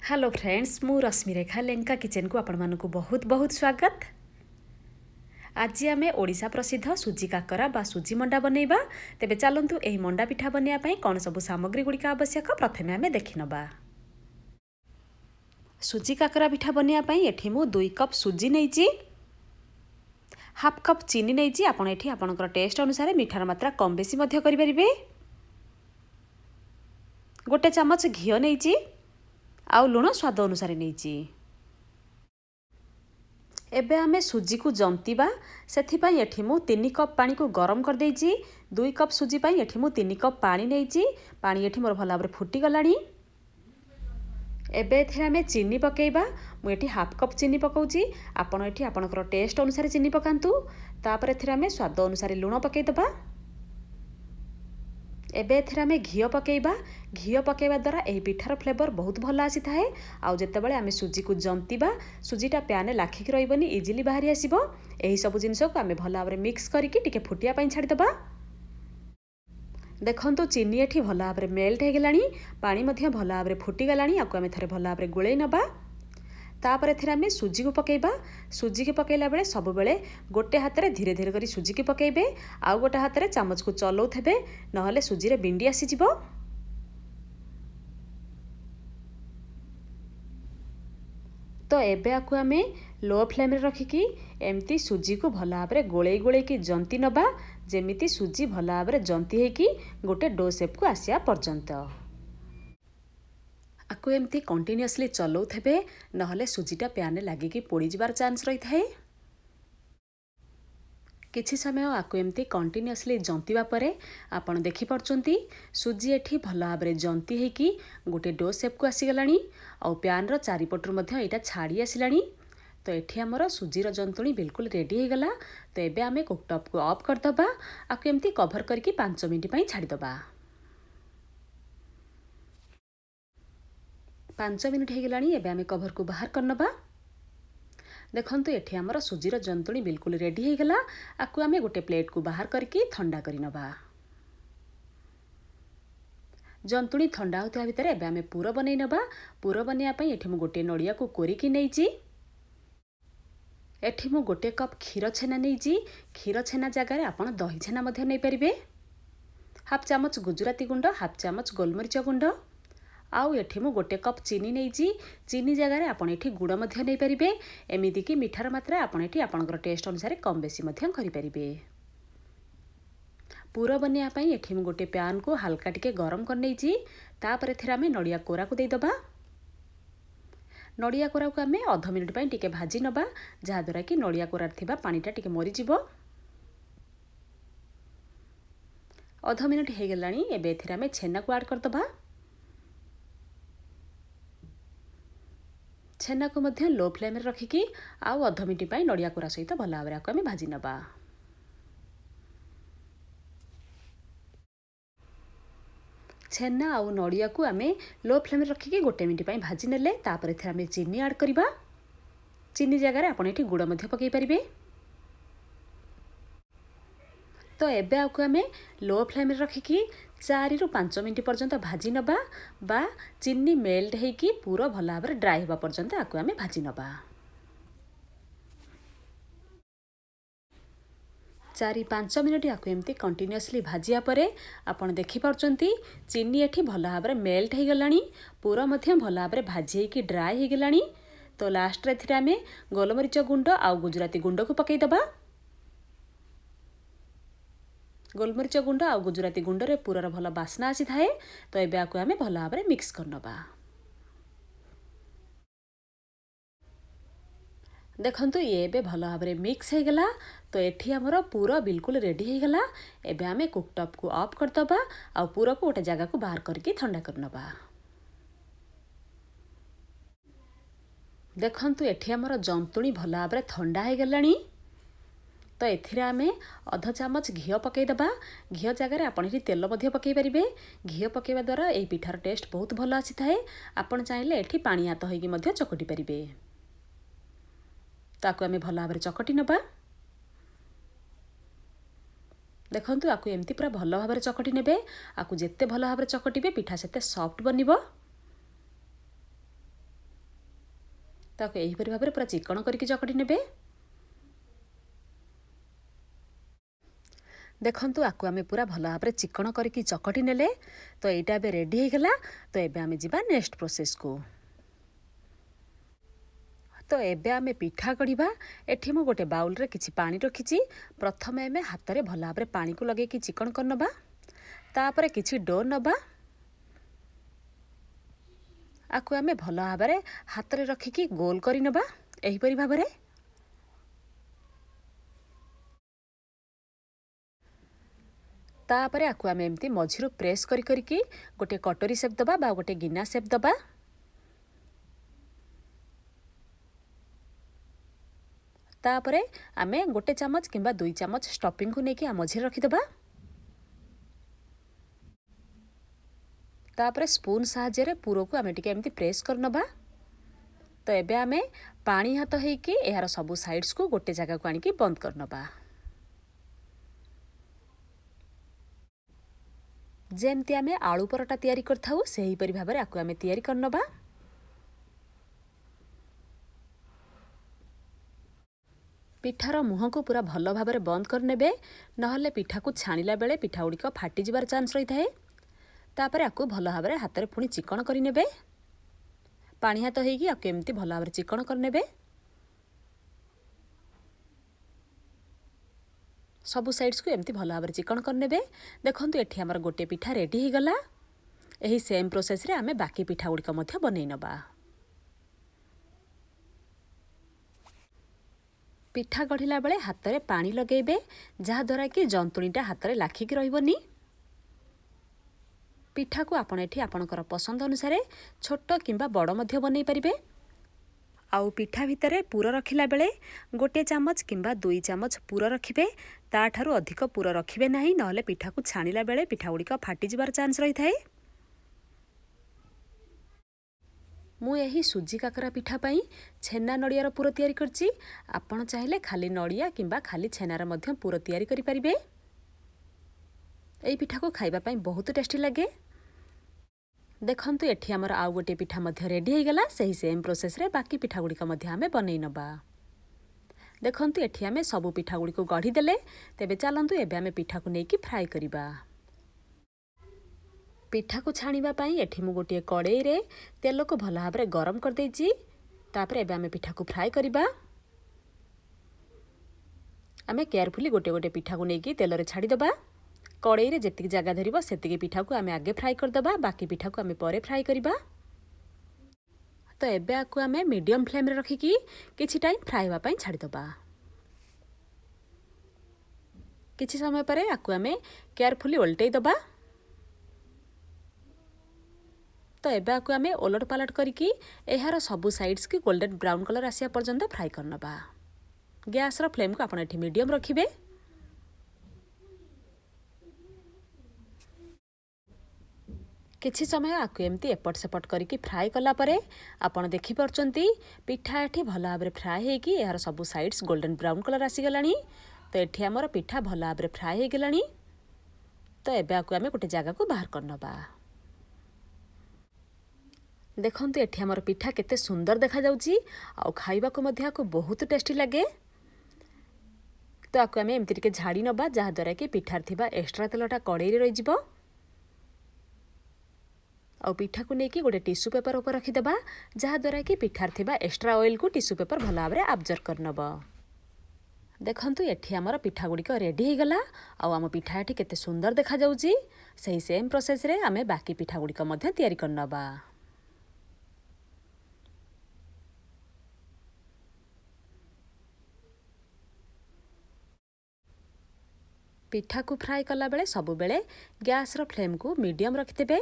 Hello friends मु रश्मिरेखा Lenka kitchen को आपण मानकु बहुत बहुत स्वागत। आज आम ओडिशा प्रसिद्ध सुजी काकरा बा सुजी मंडा बनैबा। तेबे चलंतु एही मंडा पिठा बनिया पई कोन सब सामग्री गुड़िका आवश्यक प्रथमे आम देखिनबा। सुजी काकरा पिठा बनिया पई एठी मु 2 कप सुजी नैची, हाफ कप चीनी नैची। आपण एठी आपणकर टेस्ट अनुसार मिठार मात्रा कम बेसी मध्य करि परिबे। गोटे चमच घियो नैची आउ लुण स्वाद अनुसार नैची। एबे आमे सुजी को जंतीबा। सेथिपाई एठी मु 3 कप पानी को गरम कर देइची। 2 कप सुजी पाई एठी मु 3 कप पानी नैची। पानी एठी मोर भला भाबरे फुटी गलानी। एबे एथिरे आमे चीनी पकेइबा। मु एठी हाफ कप चीनी पकाउची। आपण एठी आपणकर टेस्ट अनुसार चीनी पकांतु। तापर एथिरे आमे स्वाद अनुसार लुण पकेइ दबा। एबे एथिरे आमे घियो पकेइबा। घियो पकेइबा द्वारा एही पिठार फ्लेवर बहुत भल आसी थाए। आउ जेतेबेले आमे सुजी को जंतीबा सुजीटा प्याने लाखिक रहिबनी, इजिली बाहरी आसीबो। एही सब जिंस को आमे भल भाबरे मिक्स करिकि टिके फुटिया पई छाडी दबा। देखंतु चीनी एठी भल भाबरे मेल्ट हे गेलानी। पानी मध्ये भल भाबरे फुटी गलानी। आकु आमे थरे भल भाबरे गुळेई नबा। तापर एथिरे आमे सुजी को पकेइबा। सुजी के पकेइला बेले सब बेले गोटे हाथ रे धीरे धीरे करी सुजी के पकेइबे। आउ गोटे हाथ रे चामच को चलौथेबे, नहले सुजी रे बिंडी आसी जिवो। तो एबे आकु आमे लो फ्लेम रे रखिकी एमती सुजी को भल भाबरे गोळेई गोळेई की जंती नबा, जेमिति सुजी भल भाबरे जंती हे की गोटे डो शेप को आसिया पर्यंत। आकु एमती कंटिन्यूअसली चलौथेबे, नहले सुजीटा प्याने लागिकी पोड़ी जिबार चांस रही थाए। किछि समय आकु एमती कंटिन्यूअसली जंतीबा परे आपण देखि परचंती सुजी एठी भल भाबरे जंती हे की गोटे डो शेप को आसी गलानी। आउ प्यान रो चारिपटरु मध्ये एटा छाड़ी आसिलानी। तो एठी हमर सुजीर जंतुणी बिल्कुल रेडी हे गला। तो एबे आमे कुकटॉप को ऑफ कर दबा। आकु एमती कवर करके 5 मिनिट पई छाड़ी दबा। 5 मिनिट हे गलानी। एबे आमे कवर को बाहर कर नबा। देखंतु एठी हमर सुजीर जंतुणी बिल्कुल रेडी हे गला। आकु आमे गोटे प्लेट को बाहर करके ठंडा करि नबा। जंतुणी ठंडा होता भितर एबे आमे पूरा बनै नबा। पूरा बनिया पई एठी मु गोटे नडिया को कोरिकी नैची। एठी मु गोटे कप क्षीर छेना नैची। क्षीर छेना जगह रे आपण दही छेना मध्ये नै परिबे। हाफ चामच गुजराती गुंड, हाफ चामच गोलमरिच गुंड। आउ एठी मु गोटे कप चीनी नैची। चीनी जगह रे आपण एठी गुड़ मध्ये नै परिबे। एमिति कि मिठार मात्रा आपण एठी आपणकर टेस्ट अनुसार कम बेसी मध्ये करि परिबे। पूरा बनिया पई एठी मु गोटे पैन को हल्का टिके गरम कर नैची। तापर एथिरे आमे नडिया कोरा को देई दबा। नडिया कोरा को आमे आधा मिनिट पई टिके भाजी नबा, जहा द्वारा कि नडिया कोरा थिबा पानीटा टिके मरि जिवो। आधा मिनिट हे गेलानी। एबे एथिरे आमे छेना को ऐड कर दबा। छेना को मध्य लो फ्लेम रे रखिकी आउ आधा मिनिट पई नडिया कोरा सहित भल भाबरे आमे भाजी नबा। छेना आउ नडिया को आमे लो फ्लेम रे रखिकी गोटे मिनिट पई भाजी नेले। तापर एथिरे आमे चीनी ऐड करिबा। चीनी जगह रे आपण एठी गुड़ मध्ये पकई परिबे। तो एबे आकु आमे लो फ्लेम रे रखिकी 4 रु 5 मिनिट पर्यंत भाजी नबा, बा चीनी मेल्ट हेकी पूरा भल भाबरे ड्राई होबा पर्यंत आकु आमे भाजी नबा। 4-5 मिनिट आकु एमती कंटिन्यूअसली भाजिया परे आपण देखि परचंती चीनी एठी भल भाबरे मेल्ट हे गलानी। पूरा मध्य भल भाबरे भाजी हेकी ड्राई हे गलानी। तो लास्ट रे एथिरे आमे गोलमरिच गुंड आउ गुजराती गुंड को पकई दबा। गोलमरिच गुंड आउ गुजराती गुंड रे पूरा भल बास्ना आसी थाए। तो एबे आकु आमे भल भाबरे मिक्स कर नबा। देखंतु ये एबे भल भाबरे मिक्स हे गला। तो एठी हमर पूरा बिल्कुल रेडी हे गला। एबे आमे कुकटॉप को ऑफ कर दबा आउ पूरा को गोटे जगह को बाहर करके ठंडा कर नबा। देखंतु एठी हमर जंतुणी भल भाबरे ठंडा हे गलानी। तो एथिरे आमे आधा चामच घियो पकई दबा। घियो जगह रे आपण एठी तेल मध्ये पकई परिबे। घियो पकेइबा द्वारा एही पिठार टेस्ट बहुत भल आसी थाए। आपण चाहिले एठी पानी हाथ होइकी मध्ये चकटी परिबे। ताकु आमे भल भाबरे चकटी नबा। देखंतु आकु एमती पूरा भल भाबरे चकटी नेबे। आकु जेते भल भाबरे चकटिबे पिठा सेते सॉफ्ट बनिबो। ତାକୁ ଏହିପରି ଭାବରେ ପୁରା ଚିକଣ କରିକି ଚକଟି ନେବେ। ଦେଖନ୍ତୁ ଆକୁ ଆମେ ପୁରା ଭଲ ଭାବରେ ଚିକଣ କରିକି ଚକଟି ନେଲେ। ତ ଏଇଟା ଏବେ ରେଡ଼ି ହେଇଗଲା। ତ ଏବେ ଆମେ ଯିବା ନେକ୍ସଟ ପ୍ରୋସେସକୁ। ତ ଏବେ ଆମେ ପିଠା ଗଢ଼ିବା। ଏଠି ମୁଁ ଗୋଟେ ବାଉଲରେ କିଛି ପାଣି ରଖିଛି। ପ୍ରଥମେ ଆମେ ହାତରେ ଭଲ ଭାବରେ ପାଣିକୁ ଲଗେଇକି ଚିକଣ କରିନେବା। ତାପରେ କିଛି ଡୋ ନେବା। ଆକୁ ଆମେ ଭଲ ଭାବରେ ହାତରେ ରଖିକି ଗୋଲ କରିନେବା ଏହିପରି ଭାବରେ। ତାପରେ ଆକୁ ଆମେ ଏମିତି ମଝିରୁ ପ୍ରେସ୍ କରିକି ଗୋଟେ କଟୋରୀ ସେପ୍ ଦେବା ବା ଗୋଟେ ଗିନା ସେପ୍ ଦେବା। ତାପରେ ଆମେ ଗୋଟେ ଚାମଚ କିମ୍ବା 2 ଚାମଚ ଷ୍ଟଫିଂକୁ ନେଇକି ମଝିରେ ରଖିଦେବା। ତାପରେ ସ୍ପୁନ୍ ସାହାଯ୍ୟରେ ପୁରକୁ ଆମେ ଟିକେ ଏମିତି ପ୍ରେସ୍ କରିନେବା। ତ ଏବେ ଆମେ ପାଣି ହାତ ହେଇକି ଏହାର ସବୁ ସାଇଡ୍ସକୁ ଗୋଟେ ଜାଗାକୁ ଆଣିକି ବନ୍ଦ କରିନେବା। ଯେମିତି ଆମେ ଆଳୁ ପରଟା ତିଆରି କରିଥାଉ ସେହିପରି ଭାବରେ ଆକୁ ଆମେ ତିଆରି କରିନେବା। ପିଠାର ମୁହଁକୁ ପୁରା ଭଲ ଭାବରେ ବନ୍ଦ କରିନେବେ, ନହେଲେ ପିଠାକୁ ଛାଣିଲା ବେଳେ ପିଠା ଗୁଡ଼ିକ ଫାଟିଯିବାର ଚାନ୍ସ ରହିଥାଏ। ତାପରେ ଆକୁ ଭଲ ଭାବରେ ହାତରେ ପୁଣି ଚିକଣ କରିନେବେ। ପାଣି ହାତ ହେଇକି ଆକୁ ଏମିତି ଭଲ ଭାବରେ ଚିକଣ କରିନେବେ। ସବୁ ସାଇଡ୍ସକୁ ଏମିତି ଭଲ ଭାବରେ ଚିକଣ କରିନେବେ। ଦେଖନ୍ତୁ ଏଠି ଆମର ଗୋଟେ ପିଠା ରେଡ଼ି ହେଇଗଲା। ଏହି ସେମ୍ ପ୍ରୋସେସରେ ଆମେ ବାକି ପିଠା ଗୁଡ଼ିକ ମଧ୍ୟ ବନେଇ ନେବା। ପିଠା ଗଢ଼ିଲା ବେଳେ ହାତରେ ପାଣି ଲଗାଇବେ, ଯାହାଦ୍ୱାରା କି ଜନ୍ତୁଣିଟା ହାତରେ ଲାଖିକି ରହିବନି। ପିଠାକୁ ଆପଣ ଏଠି ଆପଣଙ୍କର ପସନ୍ଦ ଅନୁସାରେ ଛୋଟ କିମ୍ବା ବଡ଼ ମଧ୍ୟ ବନେଇ ପାରିବେ। ଆଉ ପିଠା ଭିତରେ ପୁର ରଖିଲା ବେଳେ 1 ଚାମଚ କିମ୍ବା 2 ଚାମଚ ପୁର ରଖିବେ। ତାଠାରୁ ଅଧିକ ପୁର ରଖିବେ ନାହିଁ, ନହେଲେ ପିଠାକୁ ଛାଣିଲା ବେଳେ ପିଠା ଗୁଡ଼ିକ ଫାଟିଯିବାର ଚାନ୍ସ ରହିଥାଏ। ମୁଁ ଏହି ସୁଜି କାକରା ପିଠା ପାଇଁ ଛେନା ନଡ଼ିଆର ପୁର ତିଆରି କରିଛି। ଆପଣ ଚାହିଁଲେ ଖାଲି ନଡ଼ିଆ କିମ୍ବା ଖାଲି ଛେନାର ମଧ୍ୟ ପୁର ତିଆରି କରିପାରିବେ। ଏହି ପିଠାକୁ ଖାଇବା ପାଇଁ ବହୁତ ଟେଷ୍ଟି ଲାଗେ। ଦେଖନ୍ତୁ ଏଠି ଆମର ଆଉ ଗୋଟିଏ ପିଠା ମଧ୍ୟ ରେଡ଼ି ହେଇଗଲା। ସେହି ସେମ୍ ପ୍ରୋସେସରେ ବାକି ପିଠା ଗୁଡ଼ିକ ମଧ୍ୟ ଆମେ ବନେଇ ନେବା। ଦେଖନ୍ତୁ ଏଠି ଆମେ ସବୁ ପିଠା ଗୁଡ଼ିକୁ ଗଢ଼ିଦେଲେ। ତେବେ ଚାଲନ୍ତୁ ଏବେ ଆମେ ପିଠାକୁ ନେଇକି ଫ୍ରାଏ କରିବା। ପିଠାକୁ ଛାଣିବା ପାଇଁ ଏଠି ମୁଁ ଗୋଟିଏ କଡ଼େଇରେ ତେଲକୁ ଭଲ ଭାବରେ ଗରମ କରିଦେଇଛି। ତାପରେ ଏବେ ଆମେ ପିଠାକୁ ଫ୍ରାଏ କରିବା। ଆମେ କେୟାରଫୁଲି ଗୋଟେ ଗୋଟେ ପିଠାକୁ ନେଇକି ତେଲରେ ଛାଡ଼ିଦେବା। କଡ଼େଇରେ ଯେତିକି ଜାଗା ଧରିବ ସେତିକି ପିଠାକୁ ଆମେ ଆଗେ ଫ୍ରାଏ କରିଦେବା, ବାକି ପିଠାକୁ ଆମେ ପରେ ଫ୍ରାଏ କରିବା। ତ ଏବେ ଆକୁ ଆମେ ମିଡ଼ିୟମ୍ ଫ୍ଲେମ୍ରେ ରଖିକି କିଛି ଟାଇମ୍ ଫ୍ରାଏ ହେବା ପାଇଁ ଛାଡ଼ିଦେବା। କିଛି ସମୟ ପରେ ଆକୁ ଆମେ କେୟାରଫୁଲି ଓଲଟେଇ ଦେବା। ତ ଏବେ ଆକୁ ଆମେ ଓଲଟ ପାଲଟ କରିକି ଏହାର ସବୁ ସାଇଡ୍ସକି ଗୋଲ୍ଡେନ୍ ବ୍ରାଉନ୍ କଲର୍ ଆସିବା ପର୍ଯ୍ୟନ୍ତ ଫ୍ରାଏ କରିନେବା। ଗ୍ୟାସ୍ର ଫ୍ଲେମ୍କୁ ଆପଣ ଏଠି ମିଡ଼ିୟମ୍ ରଖିବେ। କିଛି ସମୟ ଆକୁ ଏମିତି ଏପଟ ସେପଟ କରିକି ଫ୍ରାଏ କଲା ପରେ ଆପଣ ଦେଖିପାରୁଛନ୍ତି ପିଠା ଏଠି ଭଲ ଭାବରେ ଫ୍ରାଏ ହେଇକି ଏହାର ସବୁ ସାଇଡ୍ସ ଗୋଲ୍ଡେନ୍ ବ୍ରାଉନ୍ କଲର୍ ଆସିଗଲାଣି। ତ ଏଠି ଆମର ପିଠା ଭଲ ଭାବରେ ଫ୍ରାଏ ହେଇଗଲାଣି। ତ ଏବେ ଆକୁ ଆମେ ଗୋଟେ ଜାଗାକୁ ବାହାର କରିନେବା। ଦେଖନ୍ତୁ ଏଠି ଆମର ପିଠା କେତେ ସୁନ୍ଦର ଦେଖାଯାଉଛି, ଆଉ ଖାଇବାକୁ ମଧ୍ୟ ଆକୁ ବହୁତ ଟେଷ୍ଟି ଲାଗେ। ତ ଆକୁ ଆମେ ଏମିତି ଟିକେ ଝାଡ଼ି ନେବା, ଯାହାଦ୍ୱାରା କି ପିଠାରେ ଥିବା ଏକ୍ସଟ୍ରା ତେଲଟା କଡ଼େଇରେ ରହିଯିବ। ଆଉ ପିଠାକୁ ନେଇକି ଗୋଟେ ଟିସ୍ୟୁ ପେପର ଉପରେ ରଖିଦେବା, ଯାହାଦ୍ୱାରା କି ପିଠାରେ ଥିବା ଏକ୍ସଟ୍ରା ଅଏଲ୍କୁ ଟିସ୍ୟୁ ପେପର ଭଲ ଭାବରେ ଆବଜର୍ଭ କରିନେବ। ଦେଖନ୍ତୁ ଏଠି ଆମର ପିଠା ଗୁଡ଼ିକ ରେଡ଼ି ହେଇଗଲା। ଆଉ ଆମ ପିଠା ଏଠି କେତେ ସୁନ୍ଦର ଦେଖାଯାଉଛି। ସେହି ସେମ୍ ପ୍ରୋସେସରେ ଆମେ ବାକି ପିଠା ଗୁଡ଼ିକ ମଧ୍ୟ ତିଆରି କରିନେବା। ପିଠାକୁ ଫ୍ରାଏ କଲାବେଳେ ସବୁବେଳେ ଗ୍ୟାସ୍ର ଫ୍ଲେମ୍କୁ ମିଡ଼ିୟମ୍ ରଖିଦେବେ।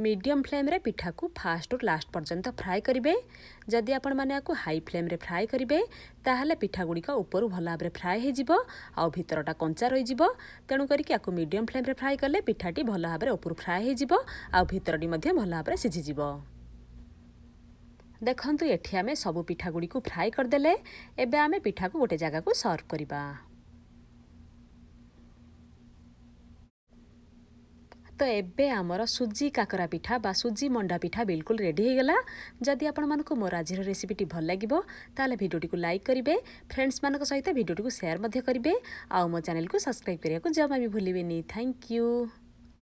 ମିଡ଼ିୟମ୍ ଫ୍ଲେମ୍ରେ ପିଠାକୁ ଫାଷ୍ଟରୁ ଲାଷ୍ଟ ପର୍ଯ୍ୟନ୍ତ ଫ୍ରାଏ କରିବେ। ଯଦି ଆପଣମାନେ ଆକୁ ହାଇ ଫ୍ଲେମ୍ରେ ଫ୍ରାଏ କରିବେ ତାହେଲେ ପିଠା ଗୁଡ଼ିକ ଉପରୁ ଭଲ ଭାବରେ ଫ୍ରାଏ ହେଇଯିବ, ଆଉ ଭିତରଟା କଞ୍ଚା ରହିଯିବ। ତେଣୁ କରିକି ଆକୁ ମିଡ଼ିୟମ୍ ଫ୍ଲେମ୍ରେ ଫ୍ରାଏ କଲେ ପିଠାଟି ଭଲ ଭାବରେ ଉପରୁ ଫ୍ରାଏ ହେଇଯିବ, ଆଉ ଭିତରଟି ମଧ୍ୟ ଭଲ ଭାବରେ ସିଝିଯିବ। ଦେଖନ୍ତୁ ଏଠି ଆମେ ସବୁ ପିଠା ଗୁଡ଼ିକୁ ଫ୍ରାଏ କରିଦେଲେ। ଏବେ ଆମେ ପିଠାକୁ ଗୋଟେ ଜାଗାକୁ ସର୍ଭ କରିବା। तो एबे आमर सुजी काकरा पिठा बा सुजी मंडा पिठा बिल्कुल रेडी हो गला। जदि आपण मानकु मोर आजिर रेसिपीटी भल लागिबो ताले भिडियोटी को लाइक करिवे, फ्रेंड्स मानक सहित भिडियोटी को शेयर मध्य करिवे, आ मो चैनल को सब्सक्राइब करिया को जमा भी भूलिबेनी। Thank you.